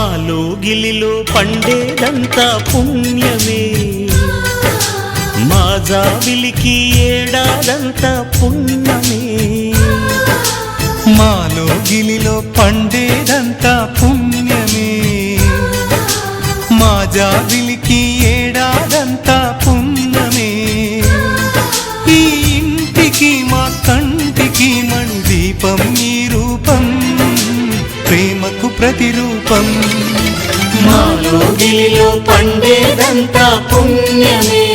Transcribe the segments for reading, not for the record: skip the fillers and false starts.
మాలో గిలిలో పండేదంతా పుణ్యమే, మా జాబిలికి ఏడాదంతా పుణ్యమే. మాలో గిలిలో పండేదంతా పుణ్యమే, మా జాబిలికి ఏడాదంతా పుణ్యమే. ఈ ఇంటికి మా కంటికి మణి దీపం ఈ రూపం, ప్రేమకు ప్రతిరూపం. మాలో గిలిలో పండేదంతా పుణ్యమే,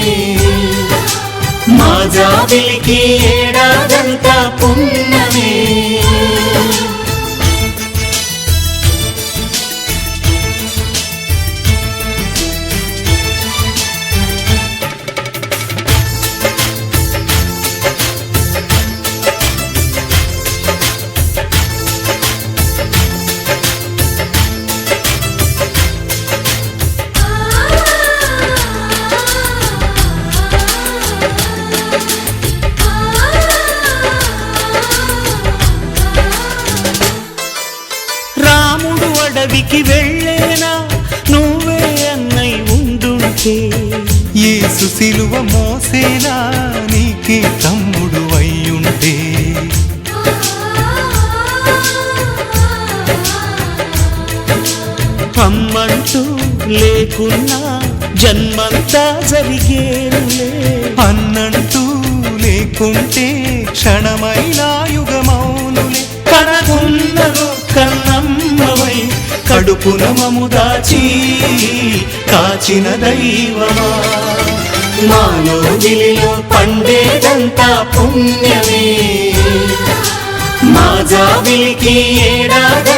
మా జాబిలికి ఏడాదంతా పుణ్యమే. అడవికి వెళ్ళేనా నువ్వే అన్నై ఉండుంటే, యేసు సిలువ మోసేనా నీకే తమ్ముడు అయ్యుంటే. అమ్మంటూ లేకున్నా జన్మంతా జరిగేనులే, అన్నంటూ లేకుంటే క్షణమైనా యుగమౌనులే. కనకున్నదో కన్నమ్మవై కడుపున మము దాచి కాచిన దైవమా. మాలో గిలిలో పండేదంతా పుణ్యమే, మా జాబిలికి ఏడాది